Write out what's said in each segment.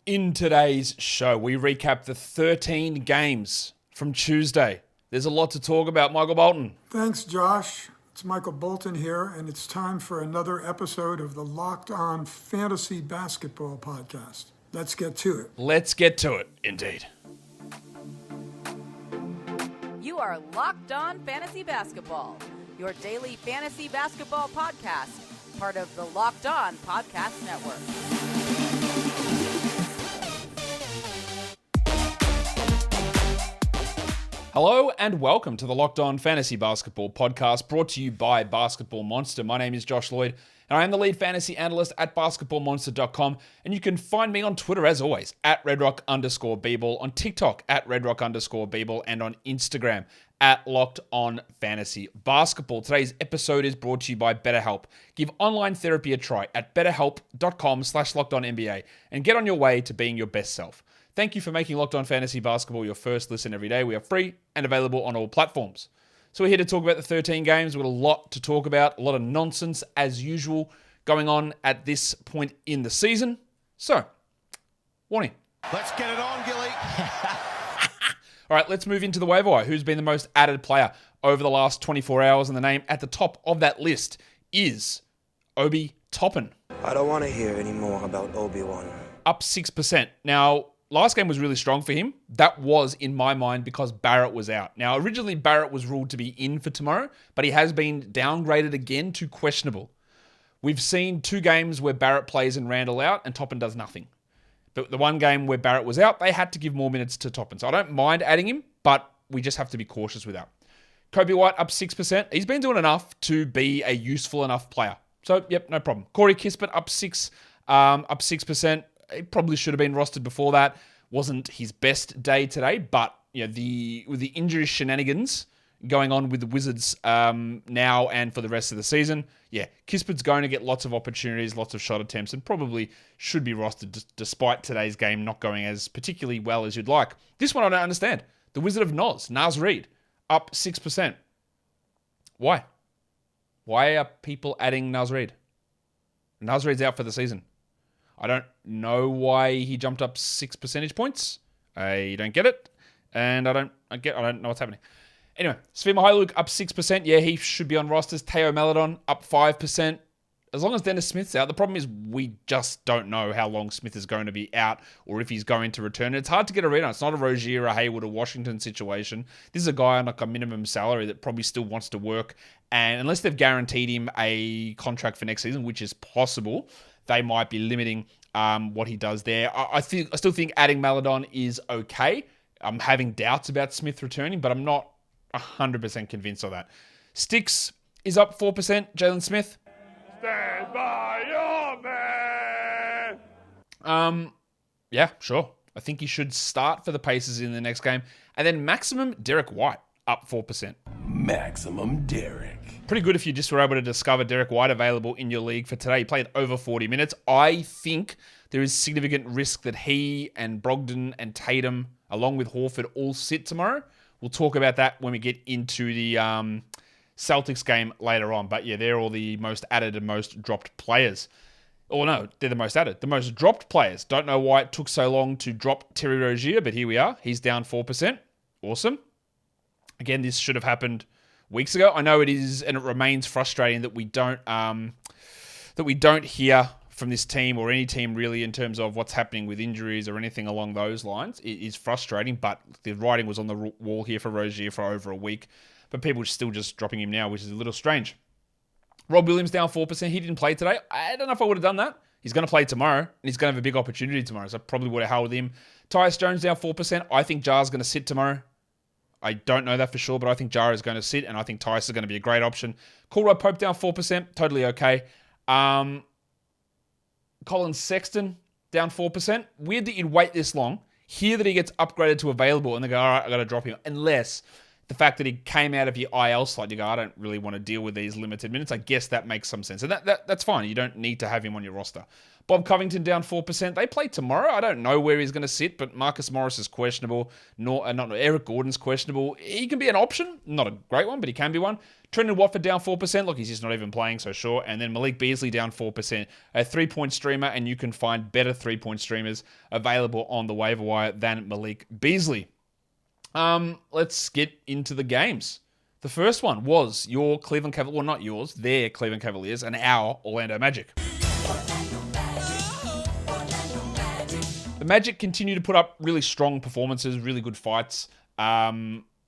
In today's show, we recap the 13 games from Tuesday. There's a lot to talk about. Michael Bolton. Thanks, Josh. It's Michael Bolton here, and it's time for another episode of the Locked On Fantasy Basketball Podcast. Let's get to it. Let's get to it, indeed. You are Locked On Fantasy Basketball, your daily fantasy basketball podcast, part of the Locked On Podcast Network. Hello and welcome to the Locked On Fantasy Basketball Podcast, brought to you by Basketball Monster. My name is Josh Lloyd, and I am the lead fantasy analyst at basketballmonster.com, and you can find me on Twitter, as always, at redrock_bball, on TikTok, at redrock_bball, and on Instagram, at Locked On Fantasy Basketball. Today's episode is brought to you by BetterHelp. Give online therapy a try at betterhelp.com/LockedOnNBA and get on your way to being your best self. Thank you for making Locked On Fantasy Basketball your first listen every day. We are free and available on all platforms. So we're here to talk about the 13 games. We've got a lot to talk about, a lot of nonsense as usual going on at this point in the season. So, warning. Let's get it on, Gilly. All right, let's move into the waiver wire. Who's been the most added player over the last 24 hours? And the name at the top of that list is Obi Toppin. I don't want to hear any more about Obi-Wan. Up 6%. Now, last game was really strong for him. That was, in my mind, because Barrett was out. Now, originally Barrett was ruled to be in for tomorrow, but he has been downgraded again to questionable. We've seen 2 games where Barrett plays and Randall out, and Toppin does nothing. The one game where Barrett was out, they had to give more minutes to Toppin. So I don't mind adding him, but we just have to be cautious with that. Kobe White up 6%. He's been doing enough to be a useful enough player. So, yep, no problem. Corey Kispert up 6%. He probably should have been rostered before that. Wasn't his best day today, but you know, with the injury shenanigans going on with the Wizards now and for the rest of the season, yeah, Kispert's going to get lots of opportunities, lots of shot attempts, and probably should be rostered despite today's game not going as particularly well as you'd like. This one I don't understand. The Wizard of Naz Reid, up 6%. Why? Why are people adding Naz Reid? Naz Reid's out for the season. I don't know why he jumped up 6 percentage points. I don't get it. And I don't know what's happening. Anyway, Svi Mykhailiuk up 6%. Yeah, he should be on rosters. Teo Maledon up 5%. As long as Dennis Smith's out. The problem is we just don't know how long Smith is going to be out or if he's going to return. It's hard to get a read on. It's not a Rozier, a Hayward, or Washington situation. This is a guy on like a minimum salary that probably still wants to work. And unless they've guaranteed him a contract for next season, which is possible, they might be limiting what he does there. I still think adding Maledon is okay. I'm having doubts about Smith returning, but I'm not 100% convinced of that. Sticks is up 4%. Jalen Smith. Stand by your man. Yeah, sure. I think he should start for the Pacers in the next game. And then maximum Derek White up 4%. Maximum Derek. Pretty good if you just were able to discover Derek White available in your league for today. He played over 40 minutes. I think there is significant risk that he and Brogdon and Tatum, along with Horford, all sit tomorrow. We'll talk about that when we get into the Celtics game later on. But yeah, they're all the most added and most dropped players. Oh no, they're the most added. The most dropped players. Don't know why it took so long to drop Terry Rozier, but here we are. He's down 4%. Awesome. Again, this should have happened weeks ago. I know it is, and it remains frustrating that we don't hear from this team or any team really in terms of what's happening with injuries or anything along those lines. It is frustrating, but the writing was on the wall here for Rozier for over a week, but people are still just dropping him now, which is a little strange. Rob Williams down 4%. He didn't play today. I don't know if I would have done that. He's going to play tomorrow, and he's going to have a big opportunity tomorrow, so I probably would have held him. Tyus Jones down 4%. I think Jar's going to sit tomorrow. I don't know that for sure, but I think Jar is going to sit, and I think Tyus is going to be a great option. Coolroy Pope down 4%. Totally okay. Colin Sexton down 4%. Weird that you'd wait this long. Hear that he gets upgraded to available, and they go, all right, I got to drop him. Unless The fact that he came out of your IL slot, you go, I don't really want to deal with these limited minutes. I guess that makes some sense. And that's fine. You don't need to have him on your roster. Bob Covington down 4%. They play tomorrow. I don't know where he's going to sit, but Marcus Morris is questionable. Eric Gordon's questionable. He can be an option. Not a great one, but he can be one. Trendon Watford down 4%. Look, he's just not even playing, so sure. And then Malik Beasley down 4%. A 3-point streamer, and you can find better 3-point streamers available on the waiver wire than Malik Beasley. Let's get into the games. The first one was your Cleveland Cavaliers, well, not yours, their Cleveland Cavaliers, and our Orlando Magic. The Magic continue to put up really strong performances, really good fights, a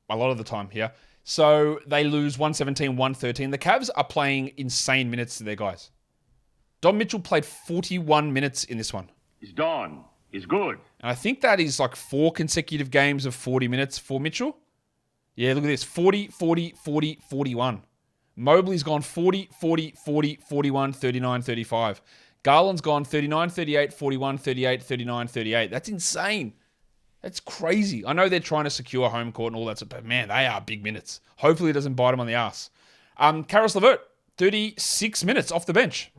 lot of the time here. So they lose 117-113. The Cavs are playing insane minutes to their guys. Don Mitchell played 41 minutes in this one. He's done. He's good. And I think that is like 4 consecutive games of 40 minutes for Mitchell. Yeah, look at this. 40, 40, 40, 41. Mobley's gone 40, 40, 40, 41, 39, 35. Garland's gone 39, 38, 41, 38, 39, 38. That's insane. That's crazy. I know they're trying to secure home court and all that stuff, but man, they are big minutes. Hopefully it doesn't bite them on the ass. Karis LeVert, 36 minutes off the bench.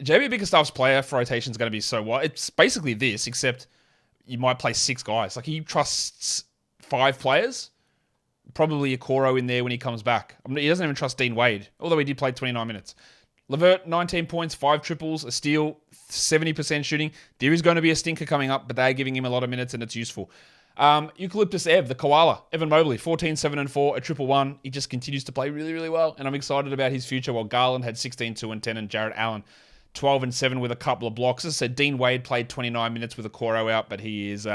JB Bickerstaff's player for rotation is going to be so what? It's basically this, except you might play 6 guys. Like, he trusts 5 players. Probably a Okoro in there when he comes back. He doesn't even trust Dean Wade, although he did play 29 minutes. LeVert, 19 points, 5 triples, a steal, 70% shooting. There is going to be a stinker coming up, but they're giving him a lot of minutes, and it's useful. Eucalyptus Ev, the koala, Evan Mobley, 14, 7, and 4, a 111. He just continues to play really, really well, and I'm excited about his future, while Garland had 16, 2, and 10, and Jarrett Allen 12 and 7 with a couple of blocks. As I said, Dean Wade played 29 minutes with a Okoro out, but he is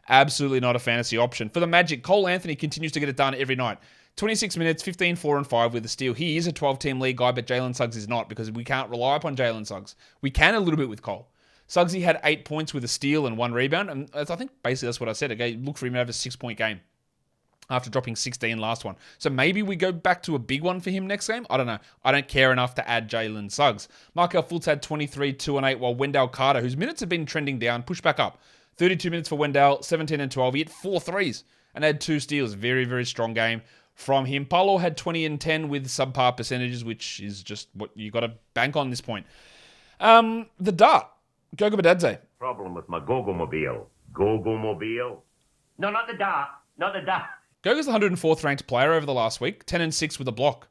absolutely not a fantasy option. For the Magic, Cole Anthony continues to get it done every night. 26 minutes, 15, 4, and 5 with a steal. He is a 12-team league guy, but Jalen Suggs is not, because we can't rely upon Jalen Suggs. We can a little bit with Cole. Suggsy had 8 points with a steal and 1 rebound, and I think basically that's what I said. Okay, look for him to have a 6-point game after dropping 16 last one. So maybe we go back to a big one for him next game. I don't know. I don't care enough to add Jalen Suggs. Markel Fultz had 23, 2, and 8, while Wendell Carter, whose minutes have been trending down, pushed back up. 32 minutes for Wendell, 17 and 12. He hit 4 threes and had 2 steals. Very, very strong game from him. Paulo had 20 and 10 with subpar percentages, which is just what you got to bank on this point. The dart. Goga Badadze. Problem with my Gogo-mobile. Gogo-mobile? No, not the dart. Not the dart. Goga's the 104th ranked player over the last week, 10 and 6 with a block.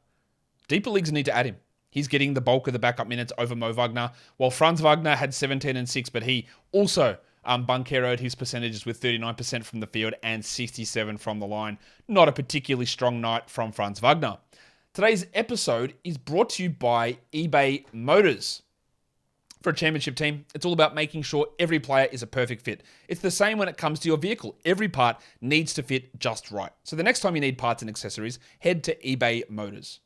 Deeper leagues need to add him. He's getting the bulk of the backup minutes over Mo Wagner, while Franz Wagner had 17 and 6, but he also bunkeroed his percentages with 39% from the field and 67 from the line. Not a particularly strong night from Franz Wagner. Today's episode is brought to you by eBay Motors. For a championship team, it's all about making sure every player is a perfect fit. It's the same when it comes to your vehicle. Every part needs to fit just right. So the next time you need parts and accessories, head to eBay Motors.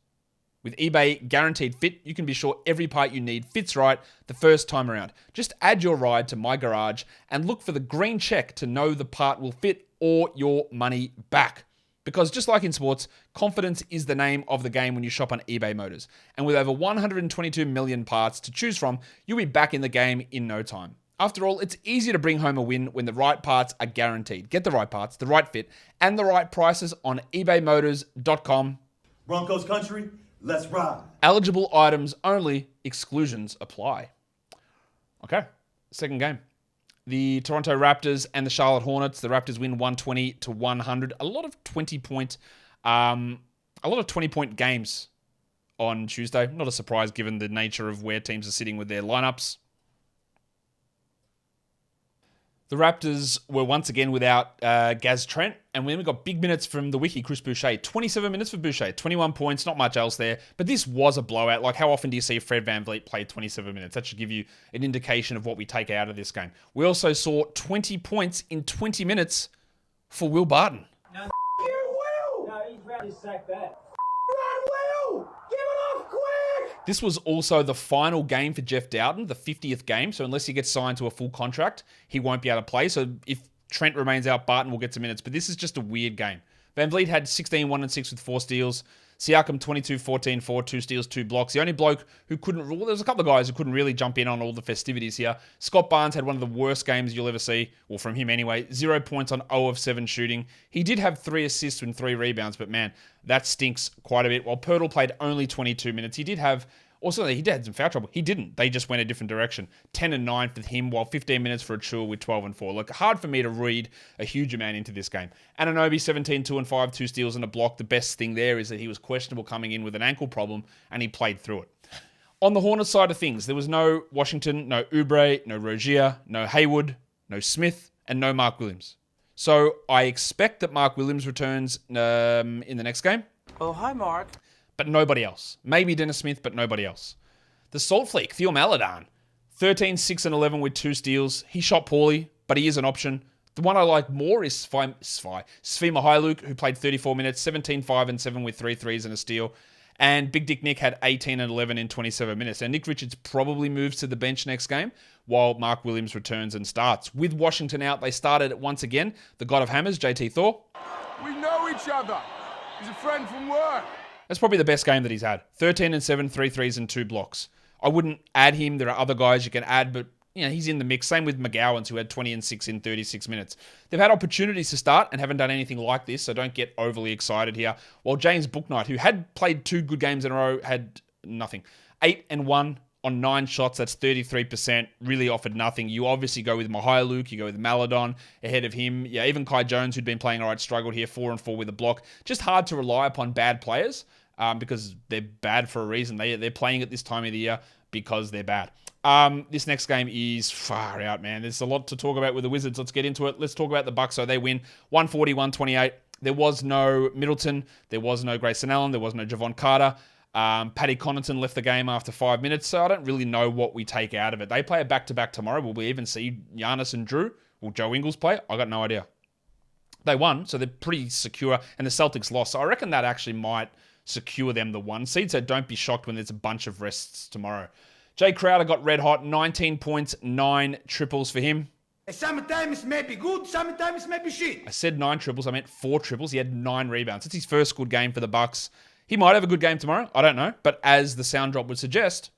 With eBay Guaranteed Fit, you can be sure every part you need fits right the first time around. Just add your ride to My Garage and look for the green check to know the part will fit or your money back. Because just like in sports, confidence is the name of the game when you shop on eBay Motors. And with over 122 million parts to choose from, you'll be back in the game in no time. After all, it's easier to bring home a win when the right parts are guaranteed. Get the right parts, the right fit, and the right prices on ebaymotors.com. Broncos country, let's ride. Eligible items only, exclusions apply. Okay, second game. The Toronto Raptors and the Charlotte Hornets. The Raptors win 120-100. A lot of 20-point games on Tuesday. Not a surprise given the nature of where teams are sitting with their lineups. The Raptors were once again without Gaz Trent, and then we got big minutes from the wiki, Chris Boucher. 27 minutes for Boucher, 21 points, not much else there. But this was a blowout. Like, how often do you see Fred VanVleet play 27 minutes? That should give you an indication of what we take out of this game. We also saw 20 points in 20 minutes for Will Barton. No, Will! No, he's ready to sack that. Run, Will! Give it off quick! This was also the final game for Jeff Dowden, the 50th game. So unless he gets signed to a full contract, he won't be able to play. So if Trent remains out, Barton will get some minutes. But this is just a weird game. VanVleet had 16, 1 and 6 with 4 steals. Siakam, 22, 14, 4, 2 steals, 2 blocks. The only bloke who couldn't rule, there's a couple of guys who couldn't really jump in on all the festivities here. Scott Barnes had one of the worst games you'll ever see, well, from him anyway. 0 points on 0 of 7 shooting. He did have 3 assists and 3 rebounds, but man, that stinks quite a bit. While Pirtle played only 22 minutes, he did have Also, he had some foul trouble. He didn't. They just went a different direction. 10 and 9 for him, while 15 minutes for Achua with 12 and 4. Look, hard for me to read a huge amount into this game. Anunoby, 17, 2 and 5, 2 steals and a block. The best thing there is that he was questionable coming in with an ankle problem, and he played through it. On the Hornets side of things, there was no Washington, no Oubre, no Rozier, no Haywood, no Smith, and no Mark Williams. So I expect that Mark Williams returns in the next game. Oh, hi, Mark. But nobody else. Maybe Dennis Smith, but nobody else. The Salt Fleek, Theo Maledon, 13, 6, and 11 with 2 steals. He shot poorly, but he is an option. The one I like more is Svi Mykhailiuk, who played 34 minutes, 17, 5, and 7 with 3 threes and a steal. And Big Dick Nick had 18 and 11 in 27 minutes. And Nick Richards probably moves to the bench next game, while Mark Williams returns and starts. With Washington out, they started once again. The God of Hammers, JT Thor. We know each other. He's a friend from work. That's probably the best game that he's had. 13 and 7, 3 threes and 2 blocks. I wouldn't add him. There are other guys you can add, but he's in the mix. Same with McGowans, who had 20 and 6 in 36 minutes. They've had opportunities to start and haven't done anything like this, so don't get overly excited here. While James Bouknight, who had played 2 good games in a row, had nothing. 8 and 1 on 9 shots. That's 33%. Really offered nothing. You obviously go with Mykhailiuk. You go with Maledon ahead of him. Yeah, even Kai Jones, who'd been playing all right, struggled here. 4 and 4 with a block. Just hard to rely upon bad players. Because they're bad for a reason. They're playing at this time of the year because they're bad. This next game is far out, man. There's a lot to talk about with the Wizards. Let's get into it. Let's talk about the Bucks. So they win 140-128. There was no Middleton. There was no Grayson Allen. There was no Javon Carter. Paddy Connaughton left the game after 5 minutes, so I don't really know what we take out of it. They play a back-to-back tomorrow. Will we even see Giannis and Drew? Will Joe Ingles play? I got no idea. They won, so they're pretty secure, and the Celtics lost. So I reckon that actually might secure them the 1 seed, so don't be shocked when there's a bunch of rests tomorrow. Jay Crowder got red hot, 19 points, 9 triples for him. Sometimes it may be good, sometimes it may be shit. I said 9 triples, I meant 4 triples. He had 9 rebounds. It's his first good game for the Bucks. He might have a good game tomorrow, I don't know, but as the sound drop would suggest,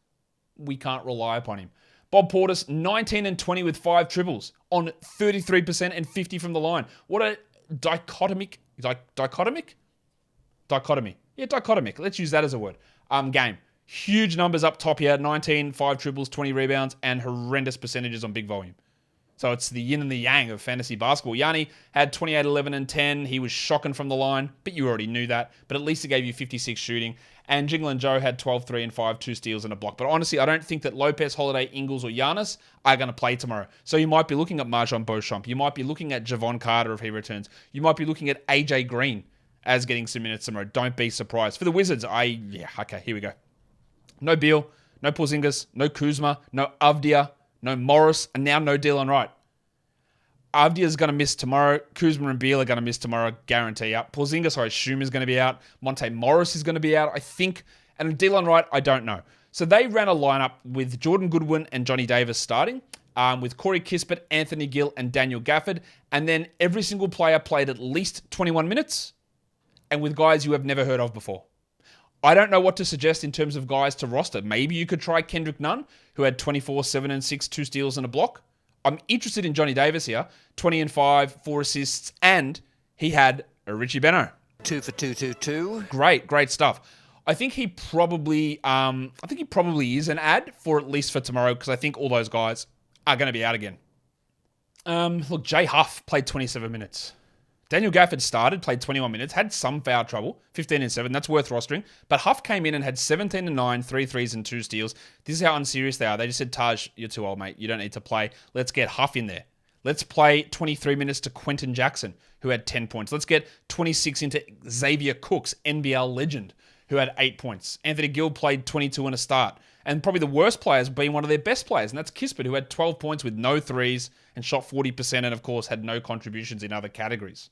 we can't rely upon him. Bob Portis, 19 and 20 with 5 triples on 33% and 50 from the line. What a dichotomy. Yeah, dichotomic. Let's use that as a word. Game. Huge numbers up top here. 19, 5 triples, 20 rebounds, and horrendous percentages on big volume. So it's the yin and the yang of fantasy basketball. Yanni had 28, 11, and 10. He was shocking from the line, but you already knew that. But at least it gave you 56 shooting. And Jingle and Joe had 12, 3, and 5, 2 steals and a block. But honestly, I don't think that Lopez, Holiday, Ingles, or Giannis are going to play tomorrow. So you might be looking at Marjon Beauchamp. You might be looking at Javon Carter if he returns. You might be looking at AJ Green as getting some minutes tomorrow. Don't be surprised. For the Wizards, okay, here we go. No Beal, no Porzingis, no Kuzma, no Avdia, no Morris, and now no Dylan Wright. Avdia's going to miss tomorrow. Kuzma and Beal are going to miss tomorrow, guarantee up. Porzingis, I assume, is going to be out. Monte Morris is going to be out, I think. And Dylan Wright, I don't know. So they ran a lineup with Jordan Goodwin and Johnny Davis starting, with Corey Kispert, Anthony Gill, and Daniel Gafford. And then every single player played at least 21 minutes, and with guys you have never heard of before. I don't know what to suggest in terms of guys to roster. Maybe you could try Kendrick Nunn, who had 24, 7, and 6, 2 steals and a block. I'm interested in Johnny Davis here. 20 and 5, 4 assists, and he had a Richie Beno. 2 for 2, 2, 2. Great stuff. I think he probably is an ad for at least for tomorrow, because I think all those guys are going to be out again. Look, Jay Huff played 27 minutes. Daniel Gafford started, played 21 minutes, had some foul trouble, 15 and 7. That's worth rostering. But Huff came in and had 17 and 9, 3 threes and 2 steals. This is how unserious they are. They just said, Taj, you're too old, mate. You don't need to play. Let's get Huff in there. Let's play 23 minutes to Quentin Jackson, who had 10 points. Let's get 26 into Xavier Cooks, NBL legend, who had 8 points. Anthony Gill played 22 in a start. And probably the worst players being one of their best players, and that's Kispert, who had 12 points with no threes and shot 40%, and of course had no contributions in other categories.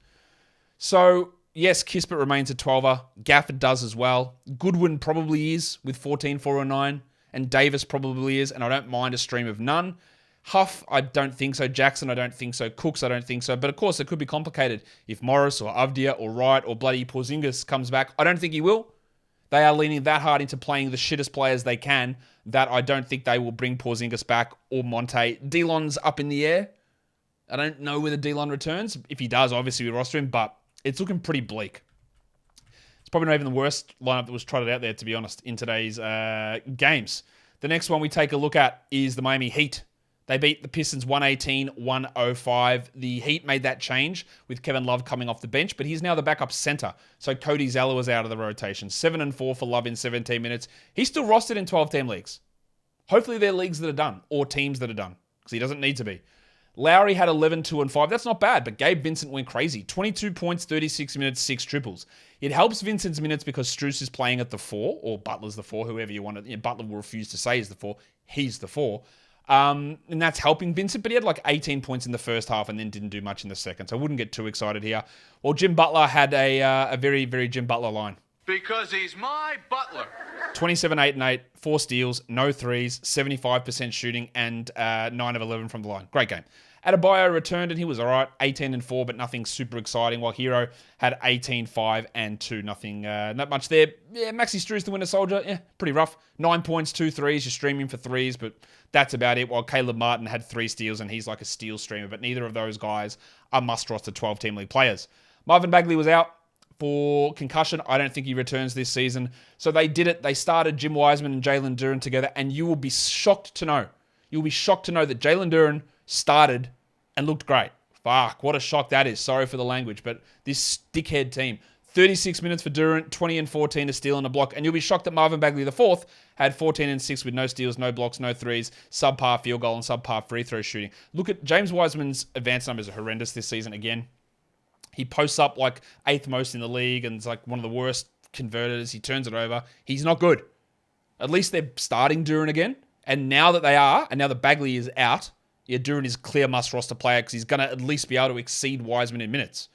So, yes, Kispert remains a 12er. Gafford does as well. Goodwin probably is with 14, 4, or 9. And Davis probably is, and I don't mind a stream of none. Huff, I don't think so. Jackson, I don't think so. Cooks, I don't think so. But of course, it could be complicated if Morris or Avdia or Wright or bloody Porzingis comes back. I don't think he will. They are leaning that hard into playing the shittest players they can that I don't think they will bring Porzingis back or Monte. Delon's up in the air. I don't know whether Delon returns. If he does, obviously we roster him, but it's looking pretty bleak. It's probably not even the worst lineup that was trotted out there, to be honest, in today's games. The next one we take a look at is the Miami Heat. They beat the Pistons 118-105. The Heat made that change with Kevin Love coming off the bench, but he's now the backup center. So Cody Zeller was out of the rotation. 7-4 for Love in 17 minutes. He's still rostered in 12-team leagues. Hopefully they're leagues that are done, or teams that are done, because he doesn't need to be. Lowry had 11, 2, and 5. That's not bad, but Gabe Vincent went crazy. 22 points, 36 minutes, 6 triples. It helps Vincent's minutes because Strus is playing at the 4, or Butler's the 4, whoever you want to. Butler will refuse to say is the 4. He's the 4. And that's helping Vincent, but he had like 18 points in the first half and then didn't do much in the second. So I wouldn't get too excited here. Well, Jim Butler had a very, very Jim Butler line. Because he's my butler. 27, 8, and 8, 4 steals, no threes, 75% shooting, and 9 of 11 from the line. Great game. Adebayo returned and he was all right, 18 and 4, but nothing super exciting. While Hero had 18, 5, and 2. Nothing, not much there. Yeah, Maxi Strus, the Winter Soldier, yeah, pretty rough. 9 points, 2 threes. You're streaming for threes, but that's about it. While Caleb Martin had 3 steals and he's like a steal streamer, but neither of those guys are must-roster 12-team league players. Marvin Bagley was out for concussion. I don't think he returns this season. So they did it. They started Jim Wiseman and Jalen Duren together, and you will be shocked to know. You'll be shocked to know that Jalen Duren started and looked great. Fuck, what a shock that is. Sorry for the language, but this dickhead team. 36 minutes for Durant, 20 and 14 to steal and a block. And you'll be shocked that Marvin Bagley IV had 14 and 6 with no steals, no blocks, no threes, subpar field goal, and subpar free throw shooting. Look at James Wiseman's advanced numbers are horrendous this season again. He posts up like 8th most in the league and it's like one of the worst converters. He turns it over. He's not good. At least they're starting Durant again. And now that they are, and now that Bagley is out, yeah, Durant is clear must-roster player because he's going to at least be able to exceed Wiseman in minutes.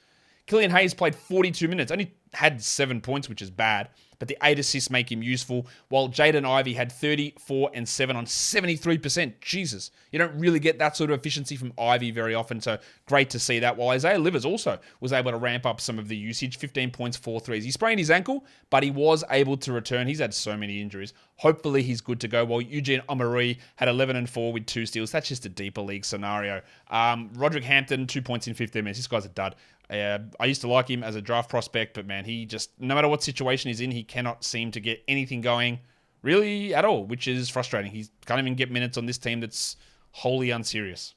Killian Hayes played 42 minutes, only had 7 points, which is bad, but the 8 assists make him useful, while Jaden Ivey had 34 and 7 on 73%. Jesus, you don't really get that sort of efficiency from Ivey very often, so great to see that. While Isaiah Livers also was able to ramp up some of the usage, 15 points, 4 threes. He sprained his ankle, but he was able to return. He's had so many injuries. Hopefully he's good to go, while Eugene Omarui had 11 and 4 with 2 steals. That's just a deeper league scenario. Roderick Hampton, 2 points in 15 minutes. This guy's a dud. I used to like him as a draft prospect, but man, he just, no matter what situation he's in, he cannot seem to get anything going really at all, which is frustrating. He can't even get minutes on this team that's wholly unserious.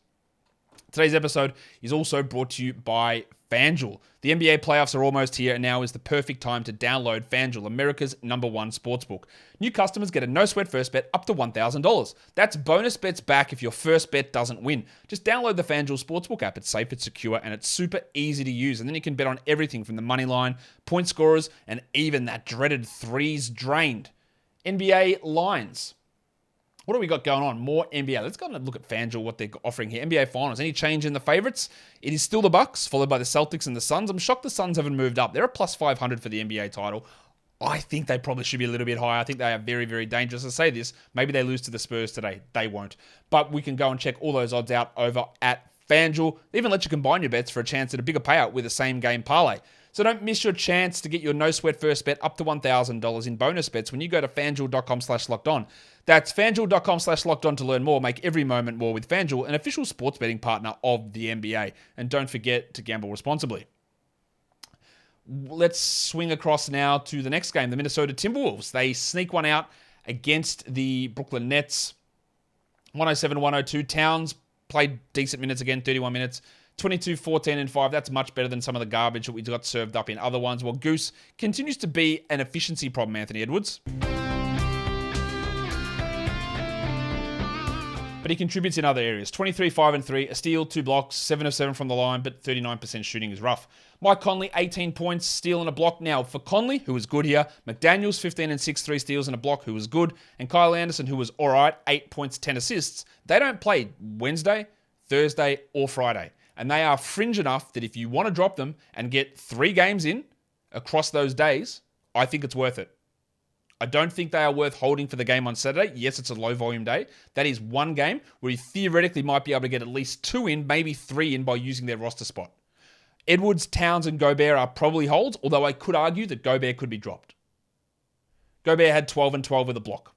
Today's episode is also brought to you by FanDuel. The NBA playoffs are almost here, and now is the perfect time to download FanDuel, America's #1 sportsbook. New customers get a no-sweat first bet up to $1,000. That's bonus bets back if your first bet doesn't win. Just download the FanDuel Sportsbook app. It's safe, it's secure, and it's super easy to use. And then you can bet on everything from the money line, point scorers, and even that dreaded threes drained. NBA lines. What do we got going on? More NBA. Let's go and look at FanDuel, what they're offering here. NBA Finals. Any change in the favorites? It is still the Bucks, followed by the Celtics and the Suns. I'm shocked the Suns haven't moved up. They're a plus 500 for the NBA title. I think they probably should be a little bit higher. I think they are very, very dangerous. I say this. Maybe they lose to the Spurs today. They won't. But we can go and check all those odds out over at FanDuel. They even let you combine your bets for a chance at a bigger payout with a same game parlay. So don't miss your chance to get your no-sweat first bet up to $1,000 in bonus bets when you go to FanDuel.com/lockedon. That's FanDuel.com/lockedon to learn more. Make every moment more with FanDuel, an official sports betting partner of the NBA. And don't forget to gamble responsibly. Let's swing across now to the next game, the Minnesota Timberwolves. They sneak one out against the Brooklyn Nets. 107-102. Towns played decent minutes again, 31 minutes. 22, 14, and 5. That's much better than some of the garbage that we got served up in other ones. Well, Goose continues to be an efficiency problem, Anthony Edwards. But he contributes in other areas. 23, 5, and 3. A steal, 2 blocks, 7 of 7 from the line, but 39% shooting is rough. Mike Conley, 18 points, steal and a block. Now, for Conley, who was good here, McDaniels, 15 and 6, 3 steals and a block, who was good. And Kyle Anderson, who was all right, 8 points, 10 assists. They don't play Wednesday, Thursday, or Friday. And they are fringe enough that if you want to drop them and get 3 games in across those days, I think it's worth it. I don't think they are worth holding for the game on Saturday. Yes, it's a low volume day. That is one game where you theoretically might be able to get at least 2 in, maybe 3 in by using their roster spot. Edwards, Towns, and Gobert are probably holds, although I could argue that Gobert could be dropped. Gobert had 12 and 12 with a block.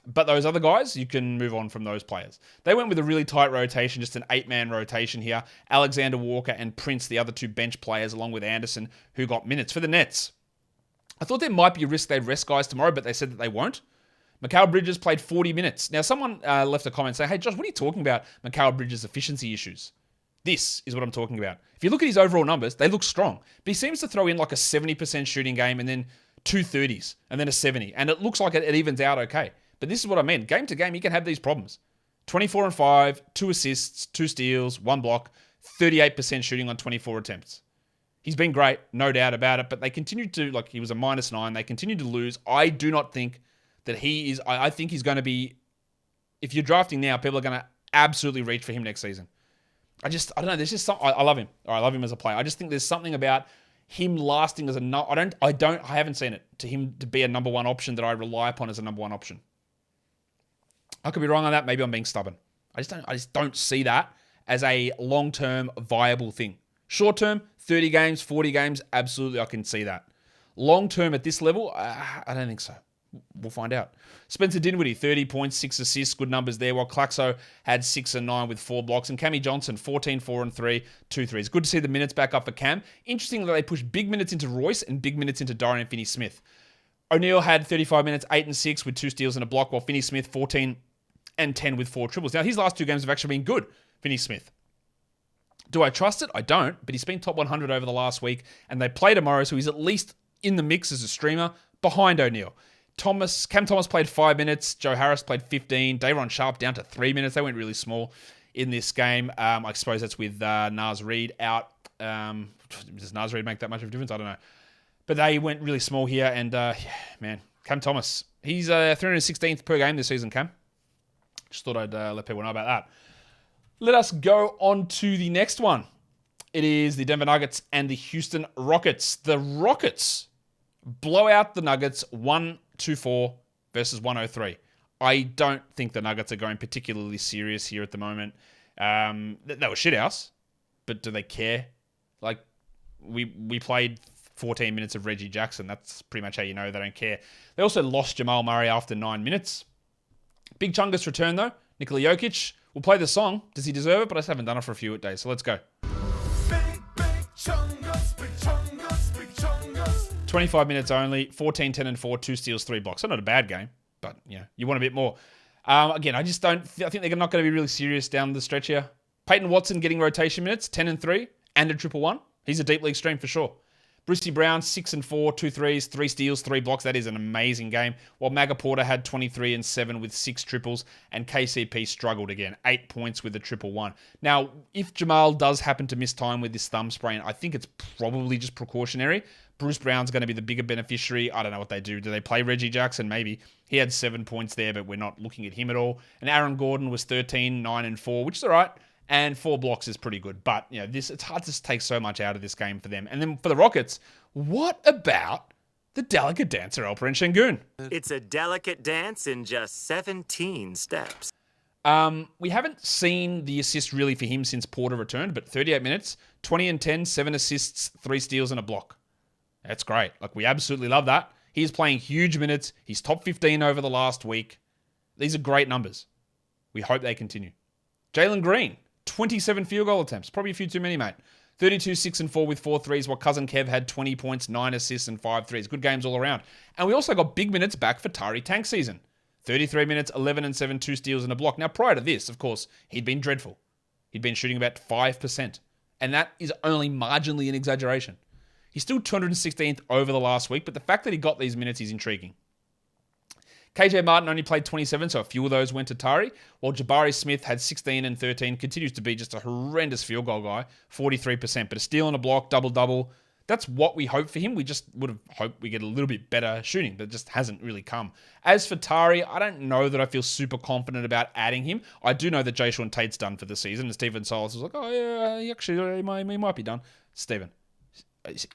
But those other guys, you can move on from those players. They went with a really tight rotation, just an 8-man rotation here. Alexander Walker and Prince, the other 2 bench players, along with Anderson, who got minutes. For the Nets, I thought there might be a risk they'd rest guys tomorrow, but they said that they won't. Mikal Bridges played 40 minutes. Now, someone left a comment saying, hey, Josh, what are you talking about Mikal Bridges' efficiency issues? This is what I'm talking about. If you look at his overall numbers, they look strong. But he seems to throw in like a 70% shooting game and then 2 30s and then a 70. And it looks like it evens out okay. But this is what I mean. Game to game, you can have these problems. 24 and 5, 2 assists, 2 steals, 1 block, 38% shooting on 24 attempts. He's been great, no doubt about it, but they continued to, like, he was a -9. They continued to lose. I do not think that he is, I think he's going to be, if you're drafting now, people are going to absolutely reach for him next season. I don't know, there's just something, I love him. I love him as a player. I just think there's something about him lasting as I haven't seen it, to him to be a number 1 option that I rely upon as a number 1 option. I could be wrong on that. Maybe I'm being stubborn. I just don't see that as a long-term viable thing. Short-term, 30 games, 40 games, absolutely I can see that. Long-term at this level, I don't think so. We'll find out. Spencer Dinwiddie, 30 points, 6 assists, good numbers there, while Claxo had 6 and 9 with 4 blocks. And Cammy Johnson, 14, 4 and 3, 2 threes. Good to see the minutes back up for Cam. Interesting that they pushed big minutes into Royce and big minutes into Dorian Finney-Smith. O'Neal had 35 minutes, 8 and 6 with 2 steals and a block, while Finney-Smith, 14 and 10 with 4 triples. Now, his last 2 games have actually been good, Finney-Smith. Do I trust it? I don't, but he's been top 100 over the last week, and they play tomorrow, so he's at least in the mix as a streamer behind O'Neal. Cam Thomas played 5 minutes. Joe Harris played 15. Day'Ron Sharpe down to 3 minutes. They went really small in this game. I suppose that's with Naz Reid out. Does Naz Reid make that much of a difference? I don't know. But they went really small here, and man, Cam Thomas. He's 316th per game this season, Cam. Just thought I'd let people know about that. Let us go on to the next one. It is the Denver Nuggets and the Houston Rockets. The Rockets blow out the Nuggets 124 versus 103. I don't think the Nuggets are going particularly serious here at the moment. They were shithouse, but do they care? Like, we played 14 minutes of Reggie Jackson. That's pretty much how you know they don't care. They also lost Jamal Murray after 9 minutes. Big Chungus return, though. Nikola Jokic will play the song. Does he deserve it? But I just haven't done it for a few days, so let's go. Big Chungus, big Chungus, big Chungus. 25 minutes only, 14, 10, and 4, 2 steals, 3 blocks. So not a bad game, but yeah, you want a bit more. Again, I think they're not going to be really serious down the stretch here. Peyton Watson getting rotation minutes, 10 and 3, and a 111. He's a deep league stream for sure. Brucey Brown, 6 and 4, 2 threes, 3 steals, 3 blocks. That is an amazing game. While Maga Porter had 23 and 7 with 6 triples, and KCP struggled again, 8 points with a 111. Now, if Jamal does happen to miss time with this thumb sprain, I think it's probably just precautionary. Bruce Brown's going to be the bigger beneficiary. I don't know what they do. Do they play Reggie Jackson? Maybe. He had 7 points there, but we're not looking at him at all. And Aaron Gordon was 13, 9 and 4, which is all right. And 4 blocks is pretty good. But, you know, it's hard to take so much out of this game for them. And then for the Rockets, what about the delicate dancer, Alperen Şengün? It's a delicate dance in just 17 steps. We haven't seen the assist really for him since Porter returned, but 38 minutes, 20 and 10, 7 assists, 3 steals, and a block. That's great. Like, we absolutely love that. He's playing huge minutes. He's top 15 over the last week. These are great numbers. We hope they continue. Jalen Green, 27 field goal attempts. Probably a few too many, mate. 32, 6 and 4 with 4 threes, while Cousin Kev had 20 points, 9 assists, and 5 threes. Good games all around. And we also got big minutes back for Tari Tank season. 33 minutes, 11 and 7, 2 steals, and a block. Now, prior to this, of course, he'd been dreadful. He'd been shooting about 5%. And that is only marginally an exaggeration. He's still 216th over the last week, but the fact that he got these minutes is intriguing. KJ Martin only played 27, so a few of those went to Tari, while Jabari Smith had 16 and 13, continues to be just a horrendous field goal guy, 43%, but a steal and a block, double-double. That's what we hope for him. We just would have hoped we get a little bit better shooting, but it just hasn't really come. As for Tari, I don't know that I feel super confident about adding him. I do know that Jayshawn Tate's done for the season, and Stephen Silas was like, oh yeah, he might be done. Stephen,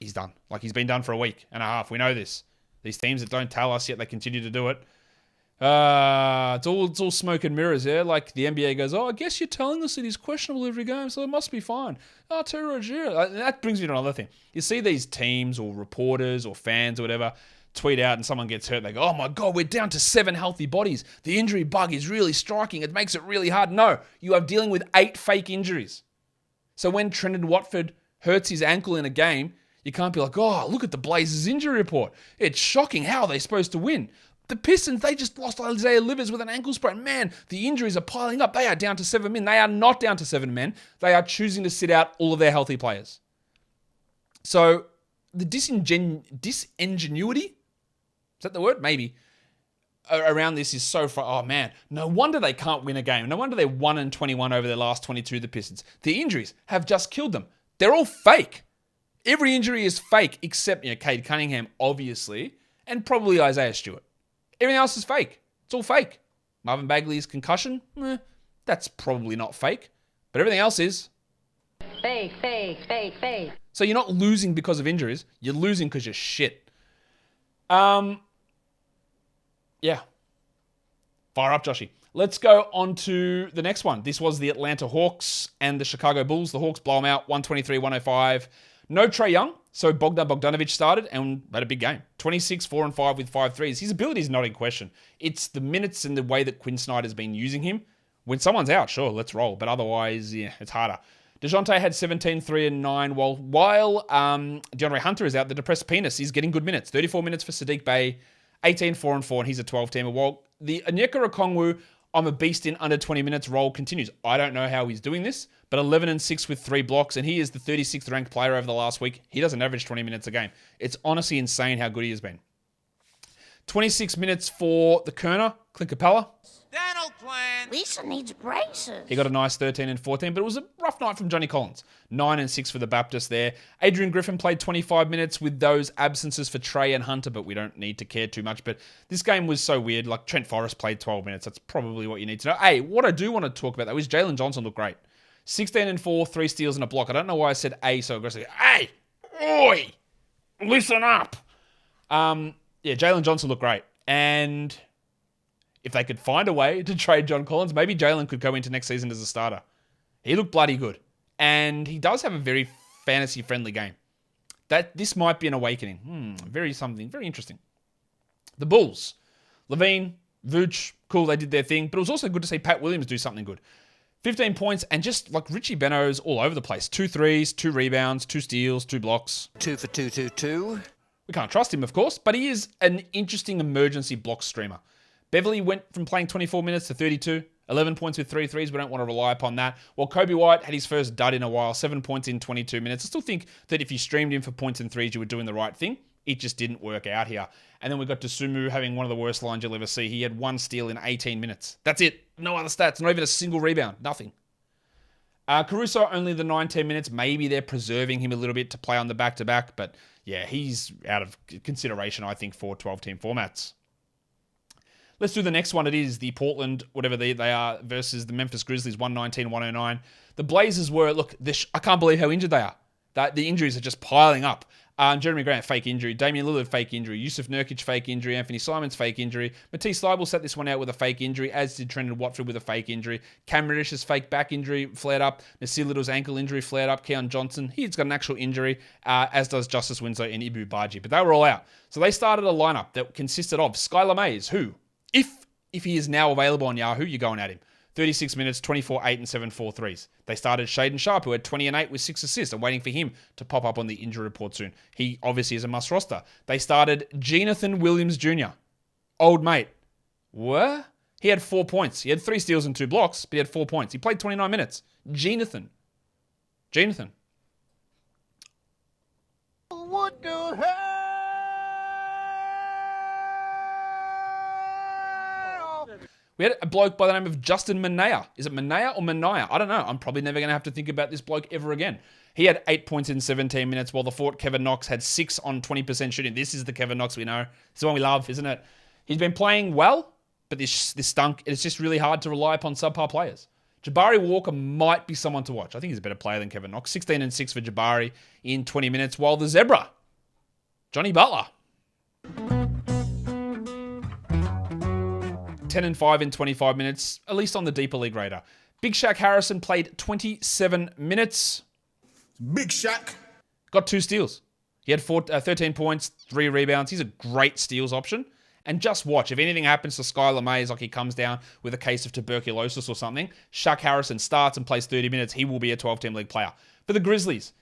he's done. Like, he's been done for a week and a half. We know this. These teams that don't tell us yet, they continue to do it. It's all smoke and mirrors, yeah? Like, the NBA goes, oh, I guess you're telling us that he's questionable every game, so it must be fine. Oh, Terry Rozier. That brings me to another thing. You see these teams or reporters or fans or whatever tweet out and someone gets hurt, they go, oh my God, we're down to 7 healthy bodies. The injury bug is really striking. It makes it really hard. No, you are dealing with 8 fake injuries. So when Trendon Watford hurts his ankle in a game, you can't be like, oh, look at the Blazers injury report. It's shocking. How are they supposed to win? The Pistons, they just lost Isaiah Livers with an ankle sprain. Man, the injuries are piling up. They are down to 7 men. They are not down to 7 men. They are choosing to sit out all of their healthy players. So the disingenuity, is that the word? Maybe. Around this is so far. Oh man, no wonder they can't win a game. No wonder they're 1-21 over their last 22, the Pistons. The injuries have just killed them. They're all fake. Every injury is fake except, Cade Cunningham, obviously, and probably Isaiah Stewart. Everything else is fake. It's all fake. Marvin Bagley's concussion, that's probably not fake, but everything else is fake. So you're not losing because of injuries. You're losing because you're shit. Yeah. Fire up, Joshy. Let's go on to the next one. This was the Atlanta Hawks and the Chicago Bulls. The Hawks blow them out, 123-105. No Trae Young, so Bogdanovic started and had a big game. 26, 4 and 5 with 5 threes. His ability is not in question. It's the minutes and the way that Quinn Snyder's been using him. When someone's out, sure, let's roll. But otherwise, it's harder. DeJounte had 17, 3 and 9, while DeAndre Hunter is out. The depressed penis is getting good minutes. 34 minutes for Sadiq Bey, 18, 4 and 4, and he's a 12-teamer. While the Onyeka Okongwu, I'm a beast in under 20 minutes role continues. I don't know how he's doing this, but 11 and 6 with 3 blocks, and he is the 36th ranked player over the last week. He doesn't average 20 minutes a game. It's honestly insane how good he has been. 26 minutes for the Kerner, Clint Capella. Lisa needs braces. He got a nice 13 and 14, but it was a rough night from Johnny Collins. 9 and 6 for the Baptist there. Adrian Griffin played 25 minutes with those absences for Trae and Hunter, but we don't need to care too much. But this game was so weird. Like Trent Forrest played 12 minutes. That's probably what you need to know. Hey, what I do want to talk about though is Jalen Johnson looked great. 16 and 4, 3 steals and a block. I don't know why I said so aggressively. Hey, oi, listen up. Jalen Johnson looked great. And if they could find a way to trade John Collins, maybe Jalen could go into next season as a starter. He looked bloody good. And he does have a very fantasy-friendly game. This might be an awakening. Very interesting. The Bulls. Levine, Vooch, cool, they did their thing. But it was also good to see Pat Williams do something good. 15 points and just like Richie Beno's all over the place. 2 threes, 2 rebounds, 2 steals, 2 blocks. 2 for 2. We can't trust him, of course, but he is an interesting emergency block streamer. Beverly went from playing 24 minutes to 32, 11 points with 3 threes. We don't want to rely upon that. While Kobe White had his first dud in a while, 7 points in 22 minutes. I still think that if you streamed him for points and threes, you were doing the right thing. It just didn't work out here. And then we got to Sumu having one of the worst lines you'll ever see. He had 1 steal in 18 minutes. That's it. No other stats. Not even a single rebound. Nothing. Caruso, only the 9-10 minutes. Maybe they're preserving him a little bit to play on the back-to-back. But yeah, he's out of consideration, I think, for 12-team formats. Let's do the next one. It is the Portland, whatever they are, versus the Memphis Grizzlies, 119-109. The Blazers were, I can't believe how injured they are. The injuries are just piling up. Jeremy Grant, fake injury. Damian Lillard, fake injury. Yusuf Nurkic, fake injury. Anthony Simons, fake injury. Matisse Thybulle sat this one out with a fake injury, as did Trendon Watford with a fake injury. Cam Reddish's fake back injury flared up. Nasir Little's ankle injury flared up. Keon Johnson, he's got an actual injury, as does Justice Winslow and Ibu Baji. But they were all out. So they started a lineup that consisted of Skylar Mays, who, if he is now available on Yahoo, you're going at him. 36 minutes, 24, 8 and 7, 4 threes. They started Shaden Sharp, who had 20 and 8 with 6 assists. I'm waiting for him to pop up on the injury report soon. He obviously is a must roster. They started Jonathan Williams Jr., old mate. What? He had 4 points. He had 3 steals and 2 blocks, but he had 4 points. He played 29 minutes. Jonathan. What the hell? We had a bloke by the name of Justin Minaya. Is it Minaya or Minaya? I don't know. I'm probably never going to have to think about this bloke ever again. He had 8 points in 17 minutes, while the Fort Kevin Knox had 6 on 20% shooting. This is the Kevin Knox we know. This is the one we love, isn't it? He's been playing well, but this stunk. It's just really hard to rely upon subpar players. Jabari Walker might be someone to watch. I think he's a better player than Kevin Knox. 16 and 6 for Jabari in 20 minutes, while the Zebra, Johnny Butler, 10 and 5 in 25 minutes, at least on the deeper league radar. Big Shaq Harrison played 27 minutes. Big Shaq. Got 2 steals. He had 13 points, 3 rebounds. He's a great steals option. And just watch. If anything happens to Skylar Mays, like he comes down with a case of tuberculosis or something, Shaq Harrison starts and plays 30 minutes. He will be a 12-team league player. For the Grizzlies,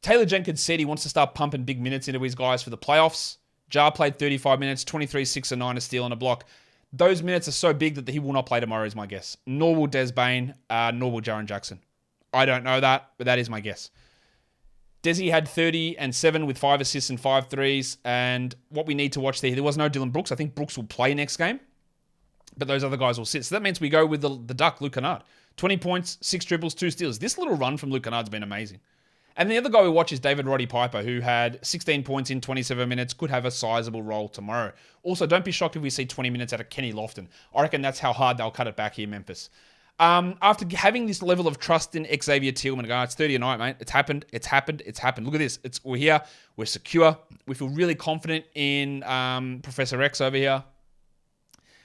Taylor Jenkins said he wants to start pumping big minutes into his guys for the playoffs. Jar played 35 minutes, 23, 6, and 9, a steal and a block. Those minutes are so big that he will not play tomorrow, is my guess. Nor will Des Bane, nor will Jaren Jackson. I don't know that, but that is my guess. Desi had 30 and 7 with 5 assists and 5 threes. And what we need to watch there was no Dylan Brooks. I think Brooks will play next game, but those other guys will sit. So that means we go with the Duck, Luke Kennard. 20 points, 6 triples, 2 steals. This little run from Luke Kennard's been amazing. And the other guy we watch is David Roddy Piper, who had 16 points in 27 minutes, could have a sizable role tomorrow. Also, don't be shocked if we see 20 minutes out of Kenny Lofton. I reckon that's how hard they'll cut it back here, Memphis. After having this level of trust in Xavier Tillman, it's 30 a night, mate. It's happened. Look at this. We're here. We're secure. We feel really confident in Professor X over here.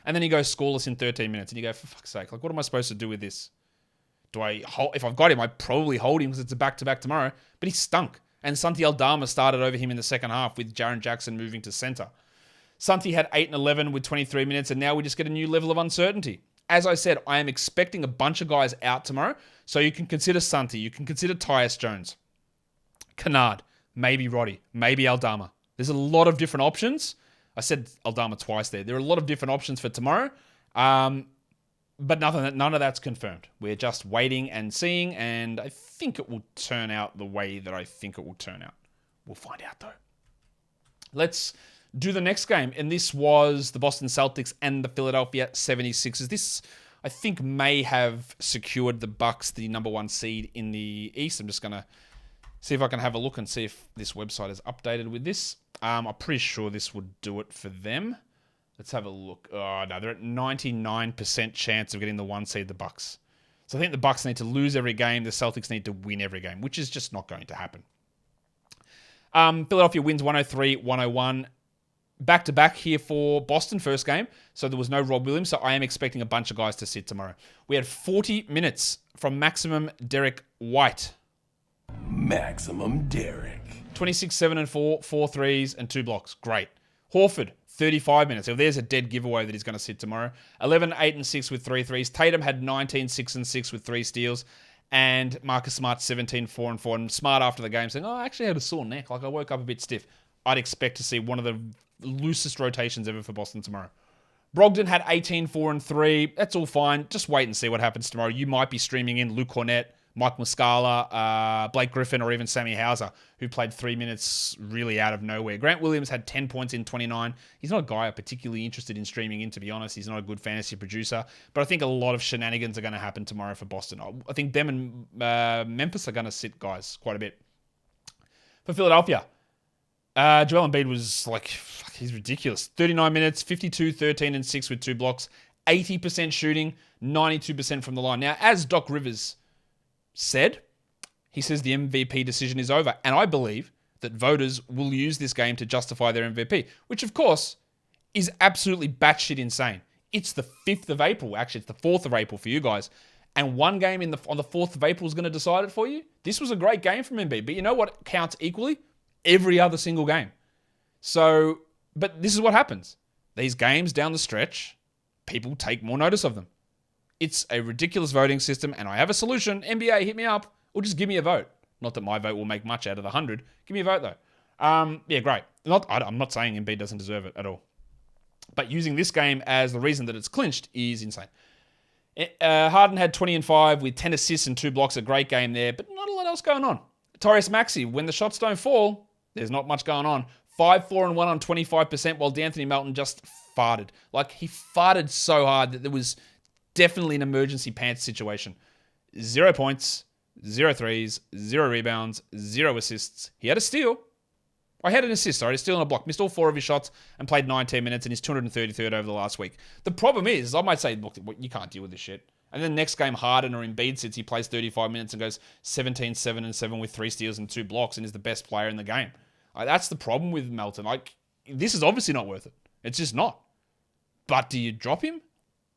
And then he goes scoreless in 13 minutes. And you go, for fuck's sake, like, what am I supposed to do with this? If I've got him, I probably hold him because it's a back-to-back tomorrow. But he stunk. And Santi Aldama started over him in the second half with Jaren Jackson moving to center. Santi had 8 and 11 with 23 minutes, and now we just get a new level of uncertainty. As I said, I am expecting a bunch of guys out tomorrow. So you can consider Santi. You can consider Tyus Jones. Kennard. Maybe Roddy. Maybe Aldama. There's a lot of different options. I said Aldama twice there. There are a lot of different options for tomorrow. But none of that's confirmed. We're just waiting and seeing, and I think it will turn out the way that I think it will turn out. We'll find out, though. Let's do the next game, and this was the Boston Celtics and the Philadelphia 76ers. This, I think, may have secured the Bucks the number 1 seed in the East. I'm just going to see if I can have a look and see if this website is updated with this. I'm pretty sure this would do it for them. Let's have a look. Oh, no, they're at 99% chance of getting the 1 seed, the Bucks. So I think the Bucks need to lose every game. The Celtics need to win every game, which is just not going to happen. Philadelphia wins 103-101. Back-to-back here for Boston, first game. So there was no Rob Williams, so I am expecting a bunch of guys to sit tomorrow. We had 40 minutes from Maximum Derek White. Maximum Derek. 26, 7 and 4, 4 threes, and 2 blocks. Great. Horford, 35 minutes. So there's a dead giveaway that he's going to sit tomorrow. 11, 8 and 6 with 3 threes. Tatum had 19, 6 and 6 with 3 steals. And Marcus Smart, 17, 4 and 4. And Smart after the game saying, I actually had a sore neck. Like, I woke up a bit stiff. I'd expect to see one of the loosest rotations ever for Boston tomorrow. Brogdon had 18, 4 and 3. That's all fine. Just wait and see what happens tomorrow. You might be streaming in Luke Cornett, Mike Muscala, Blake Griffin, or even Sammy Hauser, who played 3 minutes really out of nowhere. Grant Williams had 10 points in 29. He's not a guy I'm particularly interested in streaming in, to be honest. He's not a good fantasy producer. But I think a lot of shenanigans are going to happen tomorrow for Boston. I think them and Memphis are going to sit guys quite a bit. For Philadelphia, Joel Embiid was like, he's ridiculous. 39 minutes, 52, 13 and 6 with 2 blocks. 80% shooting, 92% from the line. Now, as Doc Rivers said, he says the MVP decision is over. And I believe that voters will use this game to justify their MVP, which, of course, is absolutely batshit insane. It's the 5th of April. Actually, it's the 4th of April for you guys. And one game on the 4th of April is going to decide it for you. This was a great game from Embiid. But you know what counts equally? Every other single game. So, but this is what happens. These games down the stretch, people take more notice of them. It's a ridiculous voting system, and I have a solution. NBA, hit me up, or just give me a vote. Not that my vote will make much out of the 100. Give me a vote, though. Yeah, great. I'm not saying Embiid doesn't deserve it at all. But using this game as the reason that it's clinched is insane. Harden had 20 and 5 with 10 assists and 2 blocks. A great game there, but not a lot else going on. Tyrese Maxey, when the shots don't fall, there's not much going on. 5, 4 and 1 on 25%, while D'Anthony Melton just farted. Like, he farted so hard that there was definitely an emergency pants situation. 0 points, 0 threes, 0 rebounds, 0 assists. He had a steal. I had an assist, sorry, a steal and a block. Missed all 4 of his shots and played 19 minutes, and he's 233rd over the last week. The problem is, I might say, look, you can't deal with this shit. And then next game, Harden or Embiid sits, he plays 35 minutes and goes 17, 7 and 7 with 3 steals and 2 blocks and is the best player in the game. That's the problem with Melton. Like, this is obviously not worth it. It's just not. But do you drop him?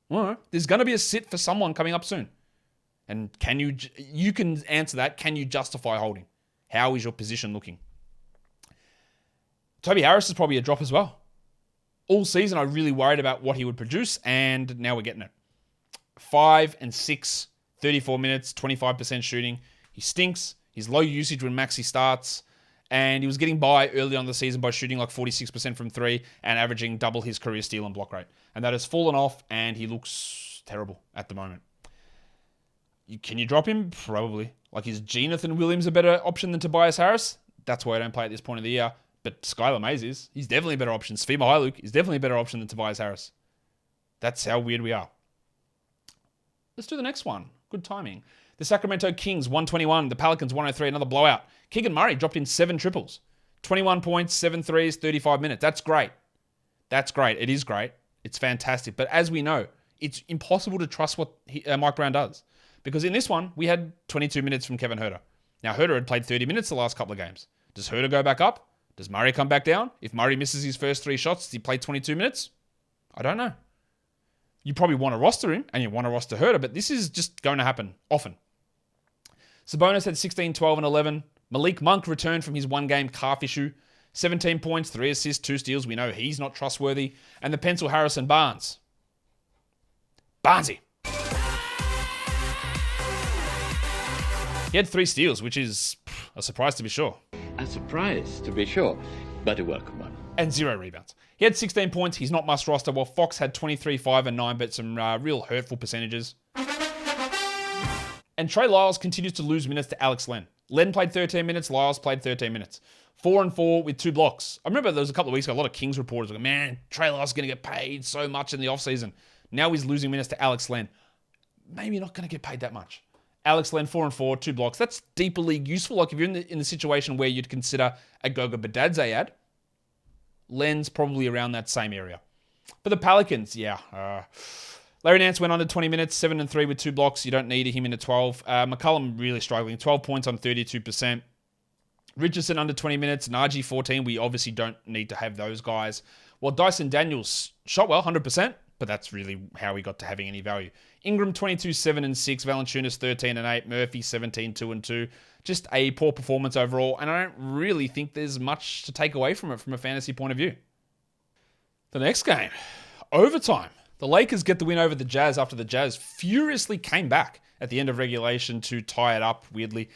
Well, there's going to be a sit for someone coming up soon. And you can answer that. Can you justify holding? How is your position looking? Toby Harris is probably a drop as well. All season, I really worried about what he would produce, and now we're getting it. 5 and 6, 34 minutes, 25% shooting. He stinks. He's low usage when Maxey starts, and he was getting by early on in the season by shooting like 46% from 3 and averaging double his career steal and block rate. And that has fallen off, and he looks terrible at the moment. Can you drop him? Probably. Like, is Jonathan Williams a better option than Tobias Harris? That's why I don't play at this point of the year. But Skylar Mays is. He's definitely a better option. Svi Mykhailiuk is definitely a better option than Tobias Harris. That's how weird we are. Let's do the next one. Good timing. The Sacramento Kings, 121. The Pelicans, 103. Another blowout. Keegan Murray dropped in 7 triples. 21 points, 7 threes, 35 minutes. That's great. That's great. It is great. It's fantastic. But as we know, it's impossible to trust what Mike Brown does. Because in this one, we had 22 minutes from Kevin Huerter. Now, Huerter had played 30 minutes the last couple of games. Does Huerter go back up? Does Murray come back down? If Murray misses his first 3 shots, does he play 22 minutes? I don't know. You probably want to roster him, and you want to roster Huerter, but this is just going to happen often. Sabonis had 16, 12, and 11. Malik Monk returned from his 1-game calf issue. 17 points, 3 assists, 2 steals. We know he's not trustworthy. And the pencil Harrison Barnes. Barnesy. He had 3 steals, which is a surprise to be sure. A surprise, to be sure, but a welcome one. And 0 rebounds. He had 16 points. He's not must roster, while Fox had 23, 5, and 9, but some real hurtful percentages. And Trey Lyles continues to lose minutes to Alex Len. Len played 13 minutes. Lyles played 13 minutes. 4 and 4 with 2 blocks. I remember there was a couple of weeks ago, a lot of Kings reporters were like, man, Trey Lyles is going to get paid so much in the offseason. Now he's losing minutes to Alex Len. Maybe not going to get paid that much. Alex Len, 4 and 4, 2 blocks. That's deeper league useful. Like if you're in the situation where you'd consider a Goga Badadze ad, Len's probably around that same area. But the Pelicans, Larry Nance went under 20 minutes, 7 and 3 with 2 blocks. You don't need him in a 12. McCollum really struggling, 12 points on 32%. Richardson under 20 minutes, Najee 14. We obviously don't need to have those guys. Well, Dyson Daniels shot well, 100%, but that's really how we got to having any value. Ingram 22, 7 and 6. Valanciunas 13 and 8. Murphy 17, 2 and 2. Just a poor performance overall, and I don't really think there's much to take away from it from a fantasy point of view. The next game, overtime. The Lakers get the win over the Jazz after the Jazz furiously came back at the end of regulation to tie it up, weirdly.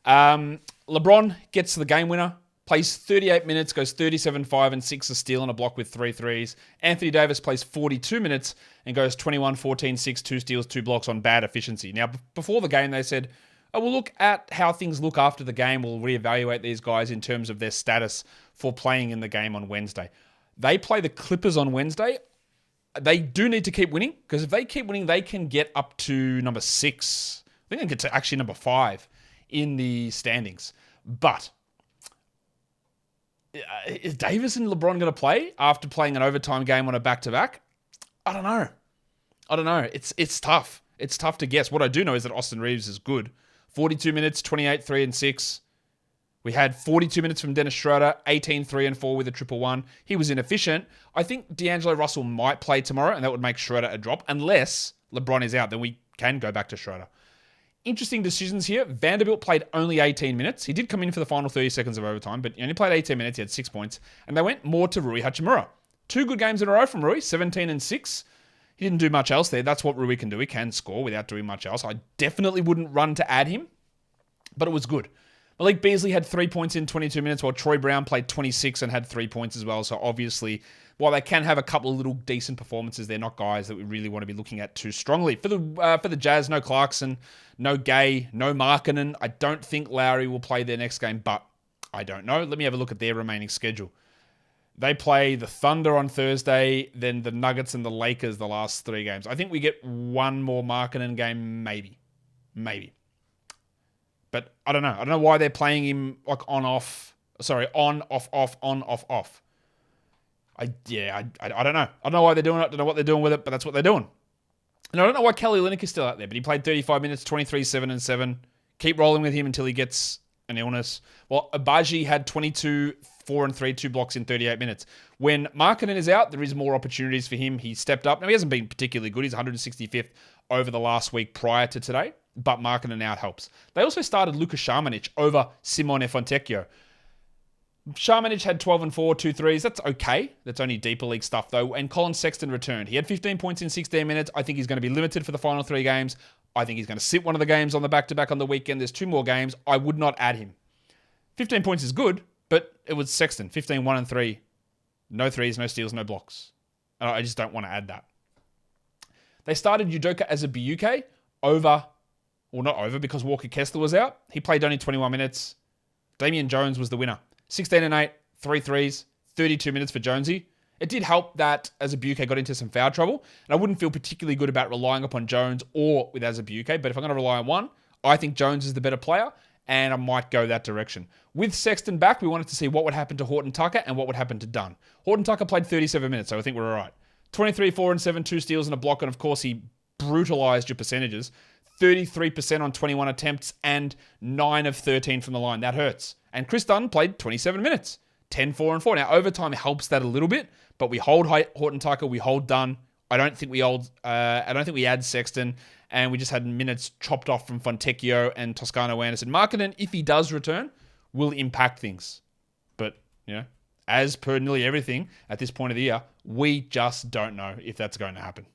LeBron gets the game winner, plays 38 minutes, goes 37, 5 and 6, a steal and a block with 3 threes. Anthony Davis plays 42 minutes and goes 21, 14, 6, 2 steals, 2 blocks on bad efficiency. Now, before the game, they said, we'll look at how things look after the game. We'll reevaluate these guys in terms of their status for playing in the game on Wednesday. They play the Clippers on Wednesday. They do need to keep winning, because if they keep winning, they can get up to number 6. I think they can get to actually number 5 in the standings. But is Davis and LeBron going to play after playing an overtime game on a back-to-back? I don't know. It's tough. It's tough to guess. What I do know is that Austin Reeves is good. 42 minutes, 28, 3 and 6. We had 42 minutes from Dennis Schroeder, 18, 3 and 4 with a 1-1. He was inefficient. I think D'Angelo Russell might play tomorrow, and that would make Schroeder a drop. Unless LeBron is out, then we can go back to Schroeder. Interesting decisions here. Vanderbilt played only 18 minutes. He did come in for the final 30 seconds of overtime, but he only played 18 minutes. He had 6 points. And they went more to Rui Hachimura. 2 good games in a row from Rui, 17 and 6. He didn't do much else there. That's what Rui can do. He can score without doing much else. I definitely wouldn't run to add him, but it was good. Malik Beasley had 3 points in 22 minutes, while Troy Brown played 26 and had 3 points as well. So obviously, while they can have a couple of little decent performances, they're not guys that we really want to be looking at too strongly. For the Jazz, no Clarkson, no Gay, no Markkanen. I don't think Lowry will play their next game, but I don't know. Let me have a look at their remaining schedule. They play the Thunder on Thursday, then the Nuggets and the Lakers the last 3 games. I think we get one more Markkanen game, maybe. But I don't know. I don't know why they're playing him like on, off, on, off. I don't know. I don't know why they're doing it. I don't know what they're doing with it, but that's what they're doing. And I don't know why Kelly Olynyk is still out there, but he played 35 minutes, 23, 7 and 7. Keep rolling with him until he gets an illness. Well, Abaji had 22, 4 and 3, 2 blocks in 38 minutes. When Markkanen is out, there is more opportunities for him. He stepped up. Now, he hasn't been particularly good. He's 165th over the last week prior to today, but Markkanen out helps. They also started Luka Šamanić over Simone Fontecchio. Sharmanich had 12 and 4, 2 threes. That's okay. That's only deeper league stuff, though. And Colin Sexton returned. He had 15 points in 16 minutes. I think he's going to be limited for the final 3 games. I think he's going to sit one of the games on the back-to-back on the weekend. There's 2 more games. I would not add him. 15 points is good, but it was Sexton. 15, 1 and 3. No threes, no steals, no blocks. I just don't want to add that. They started Udoka as a BUK not over because Walker Kessler was out. He played only 21 minutes. Damian Jones was the winner. 16 and 8, 3 threes, 32 minutes for Jonesy. It did help that Azubuike got into some foul trouble, and I wouldn't feel particularly good about relying upon Jones or with Azubuike, but if I'm going to rely on one, I think Jones is the better player, and I might go that direction. With Sexton back, we wanted to see what would happen to Horton Tucker and what would happen to Dunn. Horton Tucker played 37 minutes, so I think we're all right. 23, 4 and 7, 2 steals and a block, and of course he brutalized your percentages. 33% on 21 attempts and 9 of 13 from the line. That hurts. And Chris Dunn played 27 minutes. 10, 4 and 4. Now, overtime helps that a little bit, but we hold Horton Tucker, we hold Dunn. I don't think we add Sexton, and we just had minutes chopped off from Fontecchio and Toscano Anderson. Markkanen, if he does return, will impact things. But, as per nearly everything at this point of the year, we just don't know if that's going to happen.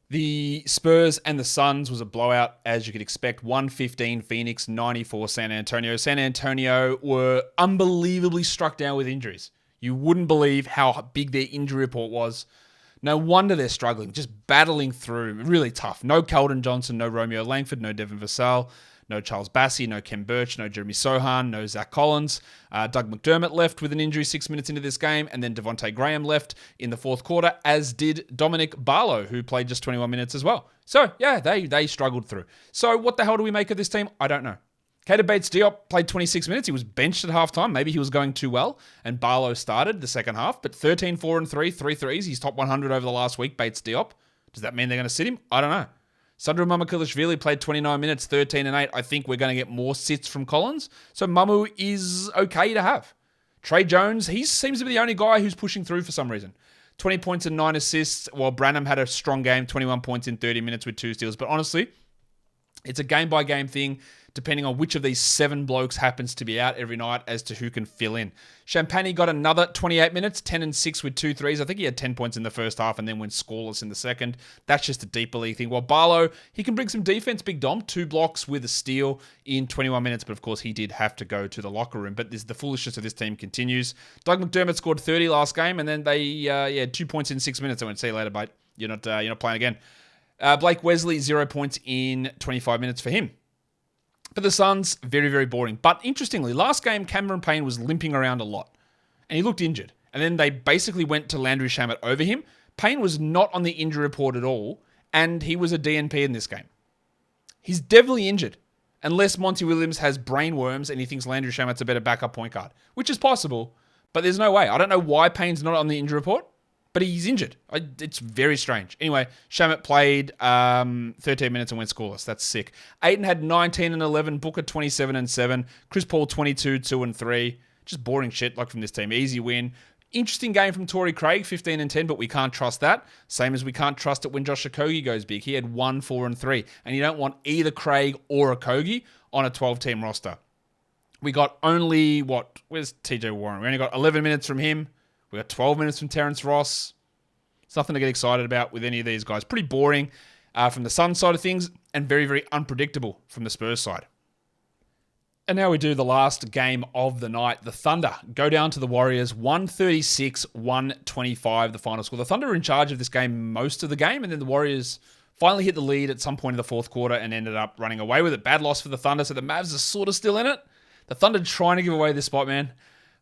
The Spurs and the Suns was a blowout, as you could expect. 115 Phoenix, 94 San Antonio. San Antonio were unbelievably struck down with injuries. You wouldn't believe how big their injury report was. No wonder they're struggling, just battling through. Really tough. No Keldon Johnson, no Romeo Langford, no Devin Vassell, no Charles Bassey, no Kem Birch, no Jeremy Sohan, no Zach Collins. Doug McDermott left with an injury 6 minutes into this game, and then Devontae Graham left in the fourth quarter, as did Dominic Barlow, who played just 21 minutes as well. So, yeah, they struggled through. So, what the hell do we make of this team? I don't know. Keita Bates-Diop played 26 minutes. He was benched at halftime. Maybe he was going too well, and Barlow started the second half. But 13, 4 and 3, 3 threes. He's top 100 over the last week, Bates-Diop. Does that mean they're going to sit him? I don't know. Sandro Mamukelashvili played 29 minutes, 13 and 8. I think we're going to get more sits from Collins. So Mamu is okay to have. Trey Jones, he seems to be the only guy who's pushing through for some reason. 20 points and 9 assists, while Branham had a strong game, 21 points in 30 minutes with 2 steals. But honestly, it's a game-by-game thing, depending on which of these 7 blokes happens to be out every night as to who can fill in. Champagny got another 28 minutes, 10 and 6 with 2 threes. I think he had 10 points in the first half and then went scoreless in the second. That's just a deeper league thing. While Barlow, he can bring some defense, Big Dom. 2 blocks with a steal in 21 minutes, but of course he did have to go to the locker room. But the foolishness of this team continues. Doug McDermott scored 30 last game, and then they had 2 points in 6 minutes. I won't see you later, mate. You're not playing again. Blake Wesley, 0 points in 25 minutes for him. For the Suns, very, very boring. But interestingly, last game, Cameron Payne was limping around a lot. And he looked injured. And then they basically went to Landry Shamet over him. Payne was not on the injury report at all. And he was a DNP in this game. He's definitely injured. Unless Monty Williams has brain worms and he thinks Landry Shamet's a better backup point guard. Which is possible. But there's no way. I don't know why Payne's not on the injury report. But he's injured. It's very strange. Anyway, Shamet played 13 minutes and went scoreless. That's sick. Ayton had 19 and 11. Booker 27 and 7. Chris Paul 22, 2 and 3. Just boring shit like from this team. Easy win. Interesting game from Torrey Craig, 15 and 10, but we can't trust that. Same as we can't trust it when Josh Okogie goes big. He had 1, 4 and 3. And you don't want either Craig or Okogie on a 12-team roster. We got only, where's TJ Warren? We only got 11 minutes from him. We got 12 minutes from Terrence Ross. It's nothing to get excited about with any of these guys. Pretty boring from the Suns side of things and very, very unpredictable from the Spurs side. And now we do the last game of the night. The Thunder go down to the Warriors, 136-125, the final score. The Thunder were in charge of this game most of the game, and then the Warriors finally hit the lead at some point in the fourth quarter and ended up running away with it. Bad loss for the Thunder, so the Mavs are sort of still in it. The Thunder trying to give away this spot, man.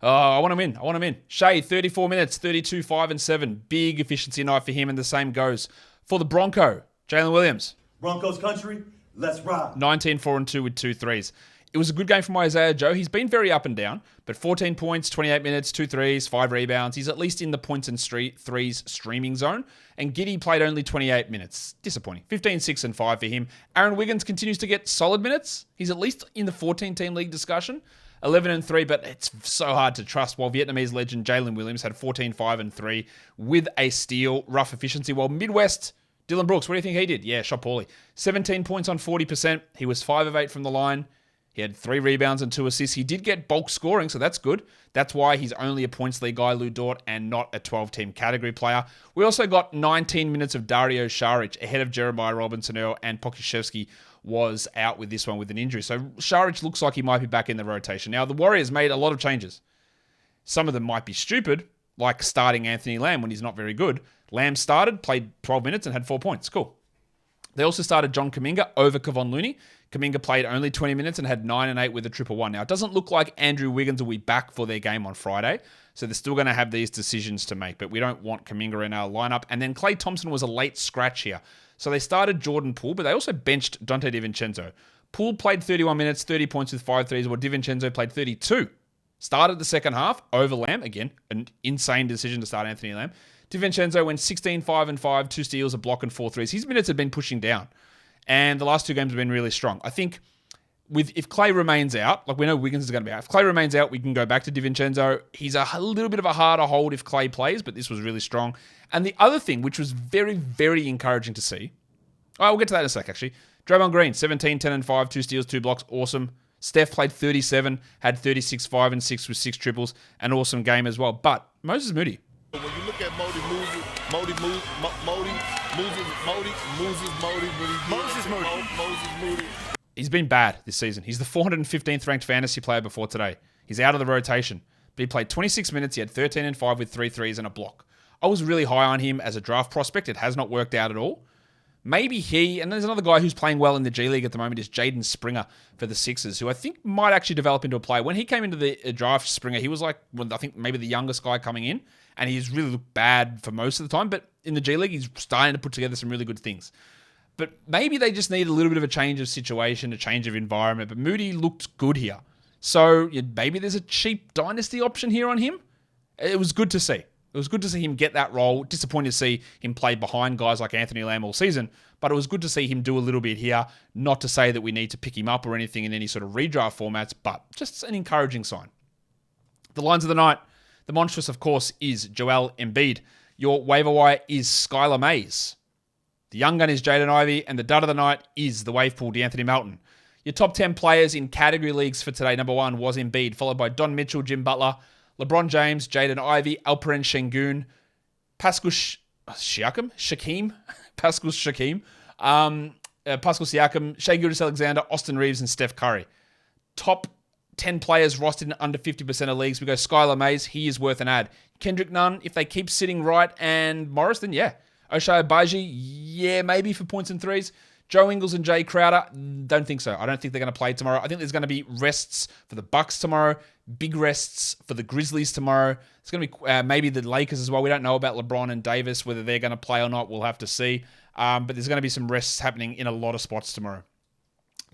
Oh, I want him in. Shea, 34 minutes, 32, 5 and 7. Big efficiency night for him, and the same goes for the Bronco, Jalen Williams. Broncos country, let's ride. 19, 4 and 2 with 2 threes. It was a good game from Isaiah Joe. He's been very up and down, but 14 points, 28 minutes, 2 threes, 5 rebounds. He's at least in the points and threes streaming zone. And Giddey played only 28 minutes. Disappointing. 15, 6 and 5 for him. Aaron Wiggins continues to get solid minutes. He's at least in the 14-team league discussion. 11 and 3, but it's so hard to trust. While Vietnamese legend Jalen Williams had 14, 5 and 3 with a steal, rough efficiency. While Midwest, Dylan Brooks, what do you think he did? Yeah, shot poorly. 17 points on 40%. He was 5 of 8 from the line. He had 3 rebounds and 2 assists. He did get bulk scoring, so that's good. That's why he's only a points league guy, Lou Dort, and not a 12-team category player. We also got 19 minutes of Dario Saric ahead of Jeremiah Robinson-Earl, and Pokusevski was out with this one with an injury. So Saric looks like he might be back in the rotation. Now, the Warriors made a lot of changes. Some of them might be stupid, like starting Anthony Lamb when he's not very good. Lamb started, played 12 minutes, and had 4 points. Cool. They also started John Kuminga over Kevon Looney. Kuminga played only 20 minutes and had 9 and 8 with a 1-1. Now, it doesn't look like Andrew Wiggins will be back for their game on Friday, so they're still going to have these decisions to make, but we don't want Kuminga in our lineup. And then Klay Thompson was a late scratch here. So they started Jordan Poole, but they also benched Dante DiVincenzo. Poole played 31 minutes, 30 points with 5 threes, while DiVincenzo played 32. Started the second half over Lamb. Again, an insane decision to start Anthony Lamb. DiVincenzo went 16, 5 and 5, 2 steals, a block, and 4 threes. His minutes have been pushing down. And the last 2 games have been really strong. I think if Klay remains out, like we know Wiggins is going to be out. If Klay remains out, we can go back to DiVincenzo. He's a little bit of a harder hold if Klay plays, but this was really strong. And the other thing, which was very, very encouraging to see. Oh, we'll get to that in a sec, actually. Draymond Green, 17, 10 and 5, 2 steals, 2 blocks. Awesome. Steph played 37, had 36, 5 and 6 with 6 triples. An awesome game as well. But Moses Moody. When you look at Moses Moody. He's been bad this season. He's the 415th ranked fantasy player before today. He's out of the rotation. But he played 26 minutes. He had 13 and 5 with 3 threes and a block. I was really high on him as a draft prospect. It has not worked out at all. Maybe he, and there's another guy who's playing well in the G League at the moment, is Jaden Springer for the Sixers, who I think might actually develop into a player. When he came into the draft, Springer, he was like, I think maybe the youngest guy coming in, and he's really looked bad for most of the time, but in the G League, he's starting to put together some really good things. But maybe they just need a little bit of a change of situation, a change of environment, but Moody looked good here. So maybe there's a cheap dynasty option here on him. It was good to see. It was good to see him get that role. Disappointed to see him play behind guys like Anthony Lamb all season, but it was good to see him do a little bit here. Not to say that we need to pick him up or anything in any sort of redraft formats, but just an encouraging sign. The lines of the night. The monstrous, of course, is Joel Embiid. Your waiver wire is Skylar Mays. The young gun is Jaden Ivey, and the dud of the night is the wave pool D'Anthony Melton. Your top 10 players in category leagues for today. Number 1 was Embiid, followed by Don Mitchell, Jim Butler, LeBron James, Jaden Ivey, Alperen Şengün, Pascal Siakam, Pascal Siakam, Shai Gilgeous-Alexander, Austin Reeves, and Steph Curry. Top 10 players rostered in under 50% of leagues. We go Skylar Mays. He is worth an ad. Kendrick Nunn, if they keep sitting right, and Morris, then yeah. Ochai Agbaji, yeah, maybe for points and threes. Joe Ingles and Jay Crowder, don't think so. I don't think they're going to play tomorrow. I think there's going to be rests for the Bucks tomorrow, big rests for the Grizzlies tomorrow. It's going to be maybe the Lakers as well. We don't know about LeBron and Davis, whether they're going to play or not. We'll have to see. But there's going to be some rests happening in a lot of spots tomorrow.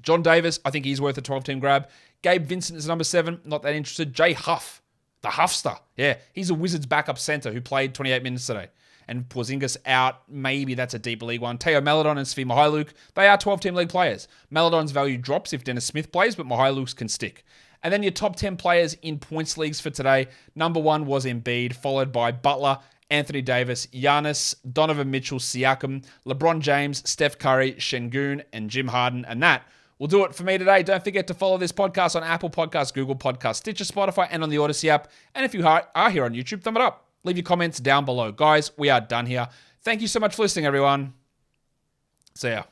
John Davis, I think he's worth a 12-team grab. Gabe Vincent is number 7. Not that interested. Jay Huff, the Huffster. Yeah, he's a Wizards backup center who played 28 minutes today. And Porzingis out, maybe that's a deeper league one. Teo Maledon and Svi Mihailuk, they are 12-team league players. Maledon's value drops if Dennis Smith plays, but Mihailuk's can stick. And then your top 10 players in points leagues for today. Number 1 was Embiid, followed by Butler, Anthony Davis, Giannis, Donovan Mitchell, Siakam, LeBron James, Steph Curry, Şengün, and Jim Harden. And that will do it for me today. Don't forget to follow this podcast on Apple Podcasts, Google Podcasts, Stitcher, Spotify, and on the Odyssey app. And if you are here on YouTube, thumb it up. Leave your comments down below. Guys, we are done here. Thank you so much for listening, everyone. See ya.